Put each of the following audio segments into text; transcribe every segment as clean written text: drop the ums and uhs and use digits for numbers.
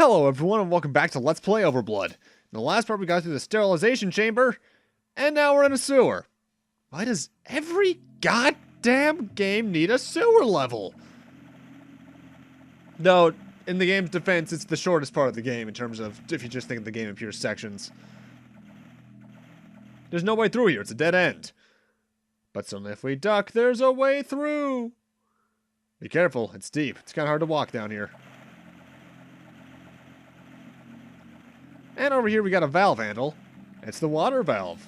Hello everyone and welcome back to Let's Play Overblood. In the last part we got through the sterilization chamber, and now we're in a sewer. Why does every goddamn game need a sewer level? Though, in the game's defense, it's the shortest part of the game in terms of if you just think of the game in pure sections. There's no way through here, it's a dead end. But suddenly if we duck, there's a way through. Be careful, it's deep. It's kind of hard to walk down here. And over here we got a valve handle. It's the water valve.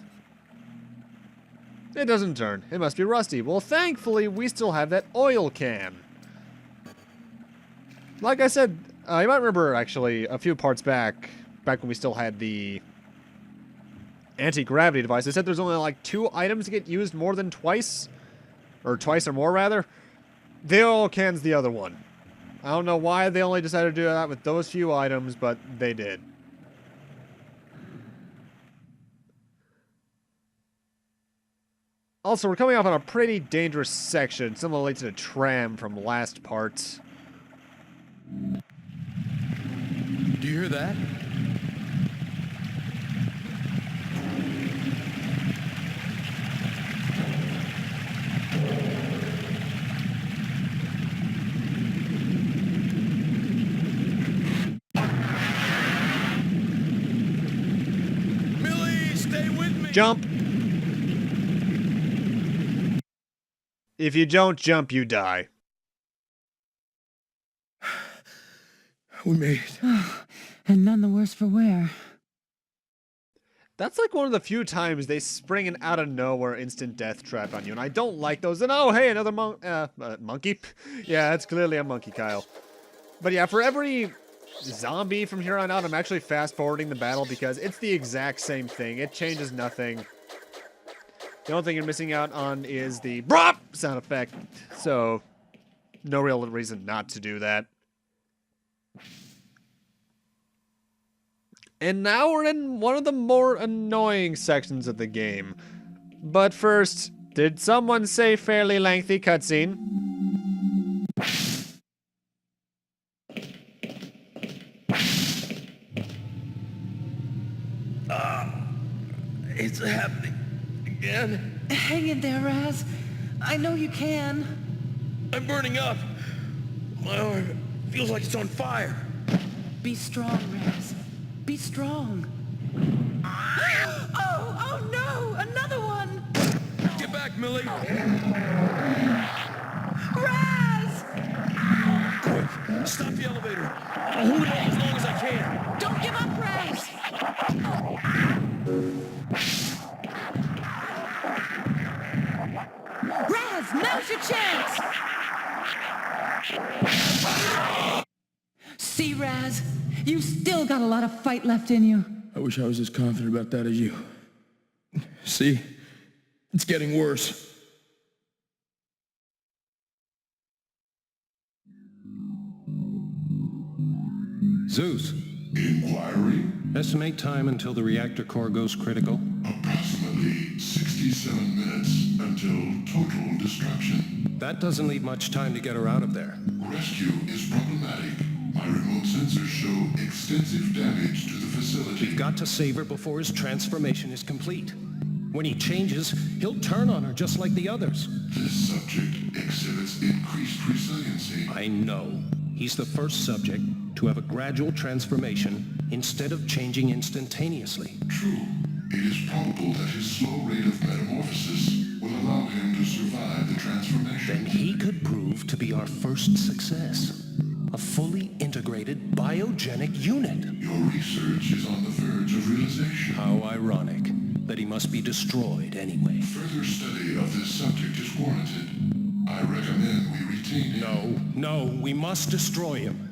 It doesn't turn. It must be rusty. Well, thankfully, we still have that oil can. Like I said, you might remember, actually, a few parts back when we still had the anti-gravity device, I said there's only like 2 items to get used more than twice. Or twice or more, rather. The oil can's the other one. I don't know why they only decided to do that with those few items, but they did. Also, we're coming up on a pretty dangerous section, similarly to the tram from last part. Do you hear that? Millie, stay with me! Jump! If you don't jump, you die. We made it. And none the worse for wear. That's like one of the few times they spring an out of nowhere instant death trap on you, and I don't like those. And oh, hey, another monkey? Yeah, that's clearly a monkey, Kyle. But yeah, for every zombie from here on out, I'm actually fast forwarding the battle because it's the exact same thing. It changes nothing. The only thing you're missing out on is the BROP sound effect, so no real reason not to do that. And now we're in one of the more annoying sections of the game. But first, did someone say fairly lengthy cutscene? It's happening again. Hang in there, Raz. I know you can. I'm burning up. My arm feels like it's on fire. Be strong, Raz. Be strong. Oh no! Another one! Get back, Millie. Raz! Quick, stop the elevator. I'll hold it off as long as I can. Don't give up, Raz! Raz, now's your chance! See, Raz? You still got a lot of fight left in you. I wish I was as confident about that as you. See? It's getting worse. Zeus, Inquiry? estimate time until the reactor core goes critical. Approximately 67 minutes until total destruction. That doesn't leave much time to get her out of there. Rescue is problematic. My remote sensors show extensive damage to the facility. We've got to save her before his transformation is complete. When he changes, he'll turn on her just like the others. This subject exhibits increased resiliency. I know. He's the first subject to have a gradual transformation instead of changing instantaneously. True. It is probable that his slow rate of metamorphosis will allow him to survive the transformation. Then he could prove to be our first success. A fully integrated biogenic unit. Your research is on the verge of realization. How ironic that he must be destroyed anyway. Further study of this subject is warranted. I recommend we retain him. No, we must destroy him.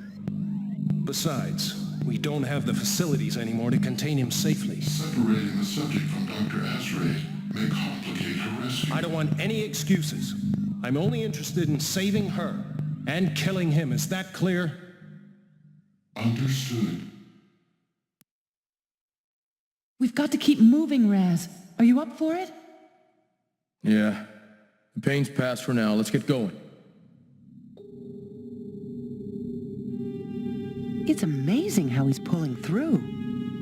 Besides, we don't have the facilities anymore to contain him safely. Separating the subject from Dr. Asray may complicate her rescue. I don't want any excuses. I'm only interested in saving her and killing him. Is that clear? Understood. We've got to keep moving, Raz. Are you up for it? Yeah. The pain's past for now. Let's get going. It's amazing how he's pulling through.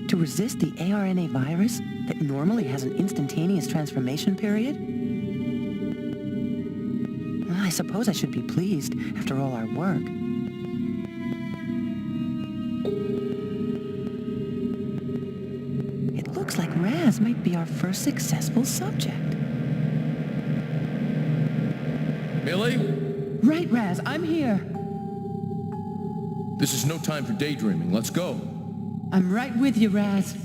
To resist the ARNA virus that normally has an instantaneous transformation period? Well, I suppose I should be pleased after all our work. It looks like Raz might be our first successful subject. Millie? Right, Raz, I'm here. This is no time for daydreaming. Let's go. I'm right with you, Raz.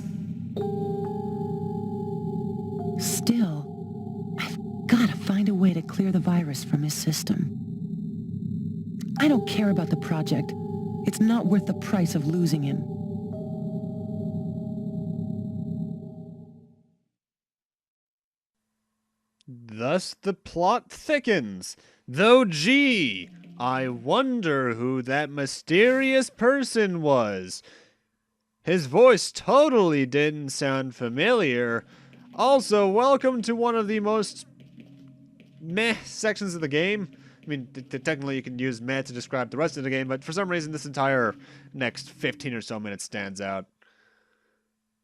Still, I've got to find a way to clear the virus from his system. I don't care about the project. It's not worth the price of losing him. Thus the plot thickens. Though gee, I wonder who that mysterious person was. His voice totally didn't sound familiar. Also, welcome to one of the most meh sections of the game. I mean, technically you can use meh to describe the rest of the game, but for some reason this entire next 15 or so minutes stands out.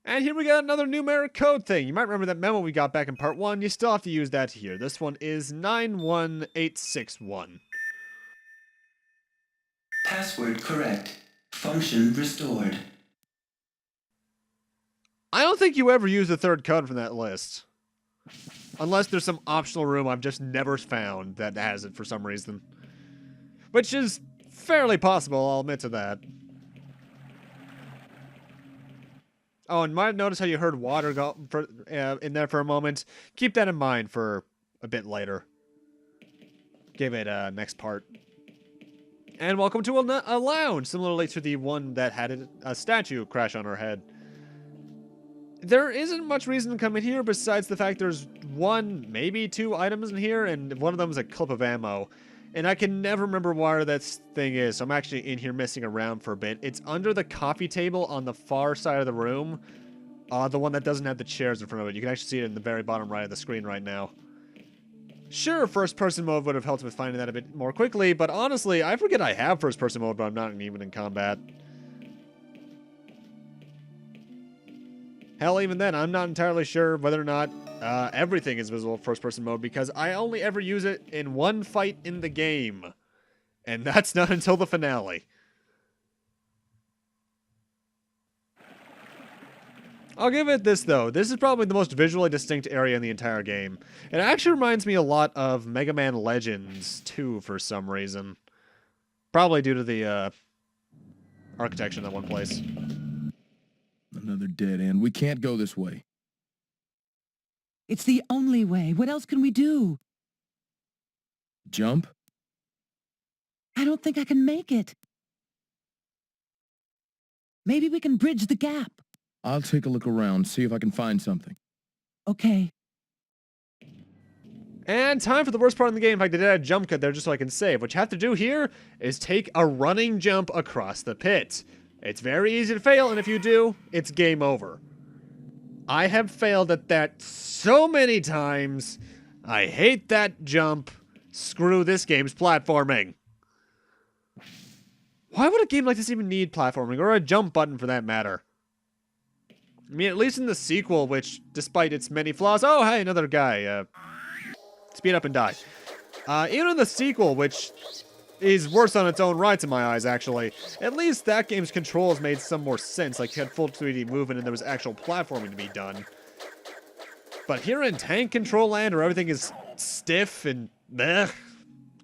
And here we got another numeric code thing. You might remember that memo we got back in part 1. You still have to use that here. This one is 91861. Password correct. Function restored. I don't think you ever use the third code from that list. Unless there's some optional room I've just never found that has it for some reason. Which is fairly possible, I'll admit to that. Oh, and might notice how you heard water go in there for a moment. Keep that in mind for a bit later. Give it next part. And welcome to a lounge, similarly to the one that had a statue crash on her head. There isn't much reason to come in here besides the fact there's one, maybe two items in here, and one of them is a clip of ammo. And I can never remember where that thing is, so I'm actually in here messing around for a bit. It's under the coffee table on the far side of the room. The one that doesn't have the chairs in front of it. You can actually see it in the very bottom right of the screen right now. Sure, first-person mode would have helped with finding that a bit more quickly, but honestly, I forget I have first-person mode, but I'm not even in combat. Hell, even then, I'm not entirely sure whether or not everything is visible first-person mode, because I only ever use it in one fight in the game. And that's not until the finale. I'll give it this, though. This is probably the most visually distinct area in the entire game. It actually reminds me a lot of Mega Man Legends 2 for some reason. Probably due to the architecture in that one place. Another dead end. We can't go this way. It's the only way. What else can we do? Jump? I don't think I can make it. Maybe we can bridge the gap. I'll take a look around, see if I can find something. Okay. And time for the worst part of the game. In fact, I did add a jump cut there just so I can save. What you have to do here is take a running jump across the pit. It's very easy to fail, and if you do, it's game over. I have failed at that so many times. I hate that jump. Screw this game's platforming. Why would a game like this even need platforming, or a jump button for that matter? I mean, at least in the sequel, which, despite its many flaws... Oh, hey, another guy. Speed up and die. Even in the sequel, which is worse on its own rights in my eyes, actually, at least that game's controls made some more sense. Like, you had full 3D movement and there was actual platforming to be done. But here in Tank Control Land, where everything is stiff and meh,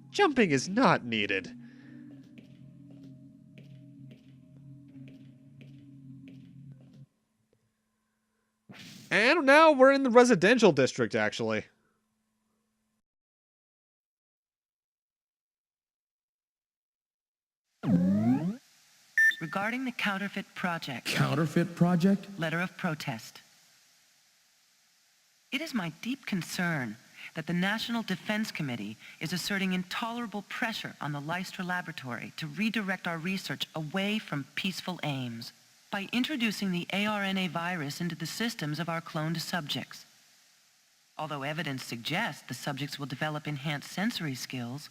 jumping is not needed. And now we're in the residential district, actually. Regarding the counterfeit project. Counterfeit project? Letter of protest. It is my deep concern that the National Defense Committee is asserting intolerable pressure on the Leicester Laboratory to redirect our research away from peaceful aims by introducing the ARNA virus into the systems of our cloned subjects. Although evidence suggests the subjects will develop enhanced sensory skills,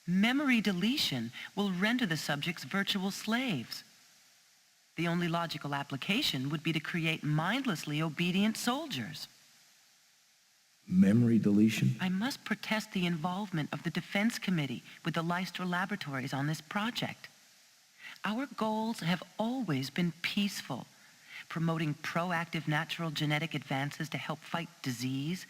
memory deletion will render the subjects virtual slaves. The only logical application would be to create mindlessly obedient soldiers. Memory deletion? I must protest the involvement of the Defense Committee with the Leicester Laboratories on this project. Our goals have always been peaceful, promoting proactive natural genetic advances to help fight disease,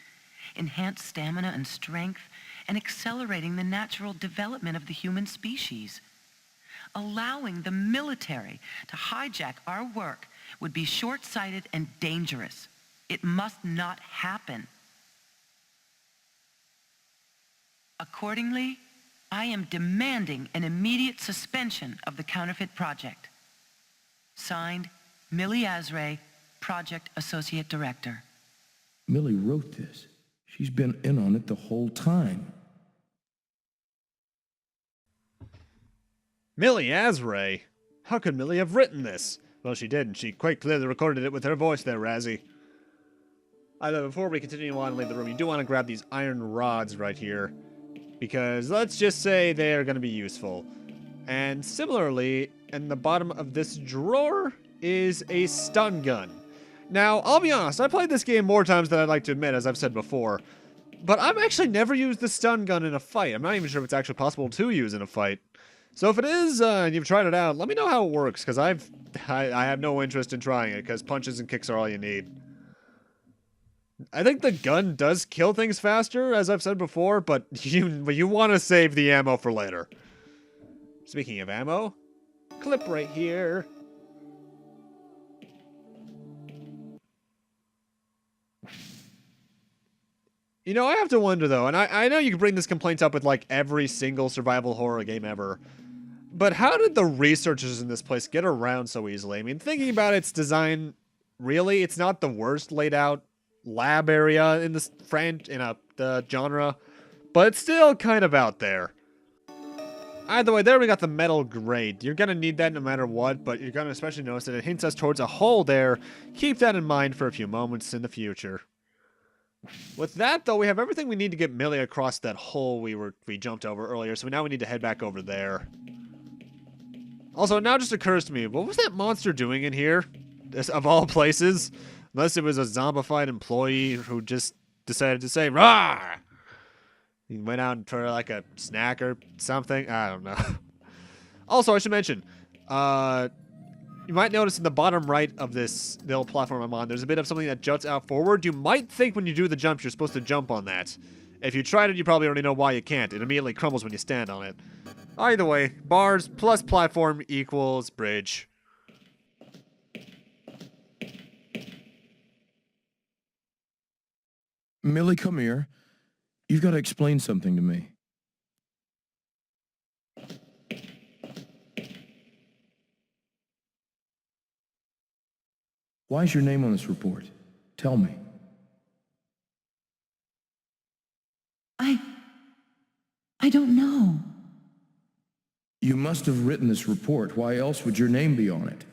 enhance stamina and strength, and accelerating the natural development of the human species. Allowing the military to hijack our work would be short-sighted and dangerous. It must not happen. Accordingly, I am demanding an immediate suspension of the counterfeit project. Signed, Millie Azray, Project Associate Director. Millie wrote this. She's been in on it the whole time. Millie Azray? How could Millie have written this? Well, she did, and she quite clearly recorded it with her voice there, Razzie. Either before we continue on and leave the room, you do want to grab these iron rods right here, because let's just say they are going to be useful. And similarly, in the bottom of this drawer is a stun gun. Now, I'll be honest, I played this game more times than I'd like to admit, as I've said before, but I've actually never used the stun gun in a fight. I'm not even sure if it's actually possible to use in a fight. So if it is, and you've tried it out, let me know how it works, because I have no interest in trying it, because punches and kicks are all you need. I think the gun does kill things faster, as I've said before, but you want to save the ammo for later. Speaking of ammo, clip right here. You know, I have to wonder, though, and I know you can bring this complaint up with, like, every single survival horror game ever, but how did the researchers in this place get around so easily? I mean, thinking about its design, really, it's not the worst laid out lab area in this the genre, but it's still kind of out there. Either way, there we got the metal grate. You're gonna need that no matter what, but you're gonna especially notice that it hints us towards a hole there. Keep that in mind for a few moments in the future. With that, though, we have everything we need to get Millie across that hole we jumped over earlier, so now we need to head back over there. Also, it now just occurs to me, what was that monster doing in here? Of all places? Unless it was a zombified employee who just decided to say, "Rawr!" He went out for, like, a snack or something. I don't know. Also, I should mention, you might notice in the bottom right of the little platform I'm on, there's a bit of something that juts out forward. You might think when you do the jump, you're supposed to jump on that. If you tried it, you probably already know why you can't. It immediately crumbles when you stand on it. Either way, bars plus platform equals bridge. Millie, come here. You've got to explain something to me. Why is your name on this report? Tell me. I don't know. You must have written this report. Why else would your name be on it?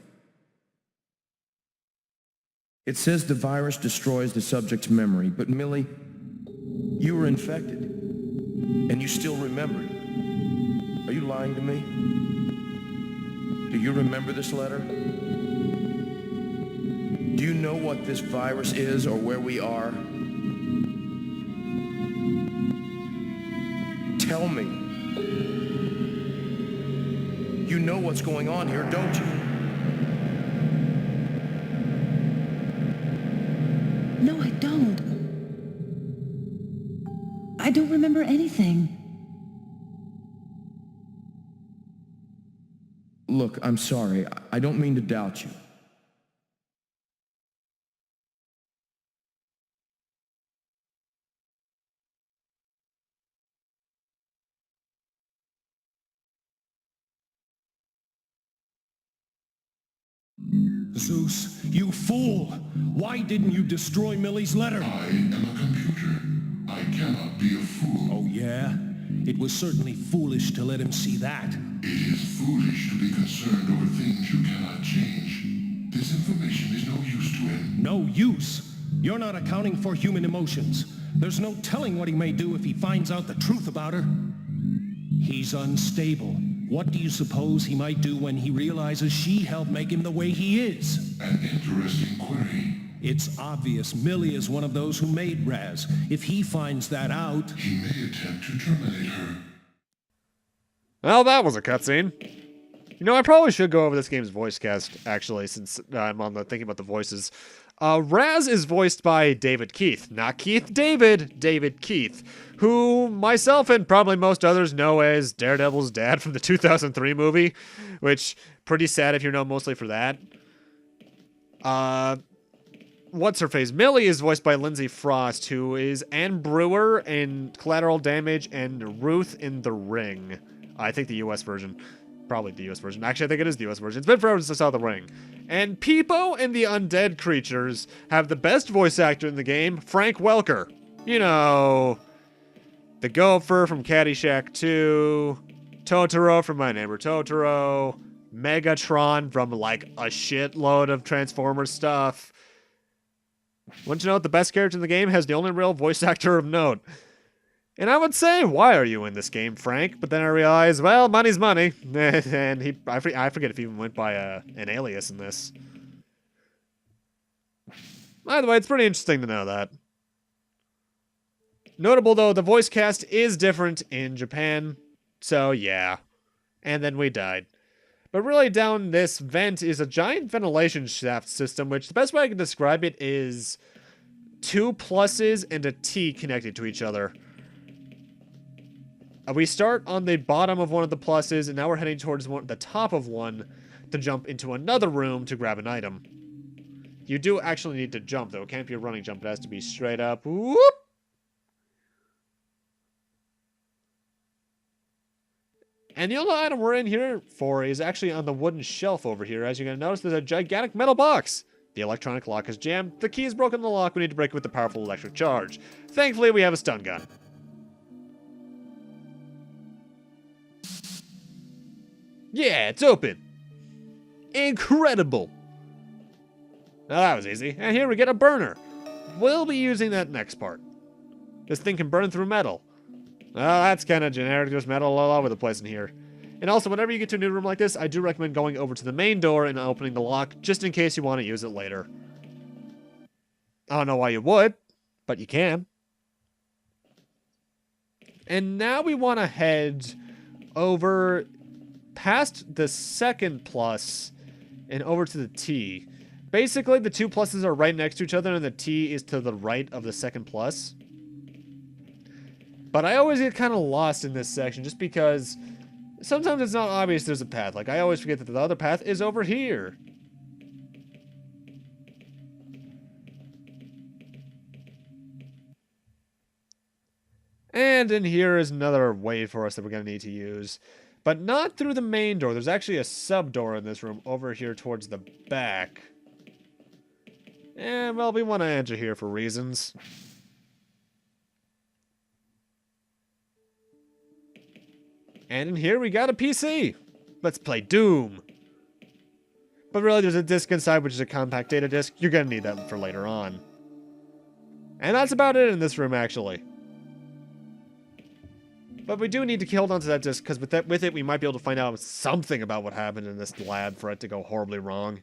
It says the virus destroys the subject's memory, but Millie, you were infected, and you still remembered. Are you lying to me? Do you remember this letter? Do you know what this virus is or where we are? Tell me. You know what's going on here, don't you? No, I don't. I don't remember anything. Look, I'm sorry. I don't mean to doubt you. Zeus, you fool! Why didn't you destroy Millie's letter? I am a computer. I cannot be a fool. Oh, yeah? It was certainly foolish to let him see that. It is foolish to be concerned over things you cannot change. This information is no use to him. No use? You're not accounting for human emotions. There's no telling what he may do if he finds out the truth about her. He's unstable. What do you suppose he might do when he realizes she helped make him the way he is? An interesting query. It's obvious Millie is one of those who made Raz. If he finds that out... He may attempt to terminate her. Well, that was a cutscene. You know, I probably should go over this game's voice cast, actually, since I'm on the thinking about the voices. Raz is voiced by David Keith. Not Keith David, David Keith, who myself and probably most others know as Daredevil's dad from the 2003 movie, which, pretty sad if you know mostly for that. What's-her-face? Millie is voiced by Lindsay Frost, who is Anne Brewer in Collateral Damage and Ruth in The Ring. I think the US version. Probably the US version. Actually, I think it is the US version. It's been forever since I saw The Ring. And Peepo and the Undead Creatures have the best voice actor in the game, Frank Welker. You know, the Gopher from Caddyshack 2, Totoro from My Neighbor Totoro, Megatron from, like, a shitload of Transformers stuff. Want to know what the best character in the game has the only real voice actor of note? And I would say, why are you in this game, Frank? But then I realized, well, money's money. And I forget if he even went by an alias in this. By the way, it's pretty interesting to know that. Notable, though, the voice cast is different in Japan. So, yeah. And then we died. But really, down this vent is a giant ventilation shaft system, which the best way I can describe it is 2 pluses and a T connected to each other. We start on the bottom of one of the pluses, and now we're heading towards the top of one to jump into another room to grab an item. You do actually need to jump, though. It can't be a running jump. It has to be straight up. Whoop! And the only item we're in here for is actually on the wooden shelf over here. As you're going to notice, there's a gigantic metal box. The electronic lock is jammed. The key is broken in the lock. We need to break it with a powerful electric charge. Thankfully, we have a stun gun. Yeah, it's open. Incredible. Now that was easy. And here we get a burner. We'll be using that next part. This thing can burn through metal. Well, that's kind of generic. There's metal all over the place in here. And also, whenever you get to a new room like this, I do recommend going over to the main door and opening the lock, just in case you want to use it later. I don't know why you would, but you can. And now we want to head over past the second plus and over to the T. Basically, the 2 pluses are right next to each other, and the T is to the right of the second plus. But I always get kind of lost in this section just because sometimes it's not obvious there's a path. Like, I always forget that the other path is over here. And in here is another way for us that we're going to need to use. But not through the main door. There's actually a sub-door in this room over here towards the back. And, well, we want to enter here for reasons. And in here we got a PC. Let's play Doom. But really there's a disc inside, which is a compact data disc. You're going to need that for later on. And that's about it in this room, actually. But we do need to hold onto that disc, because with it we might be able to find out something about what happened in this lab for it to go horribly wrong.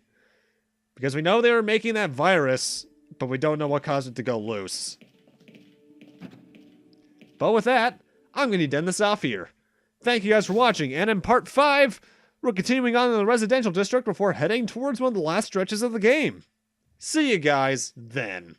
Because we know they were making that virus, but we don't know what caused it to go loose. But with that, I'm going to end this off here. Thank you guys for watching, and in part 5, we're continuing on in the residential district before heading towards one of the last stretches of the game. See you guys then.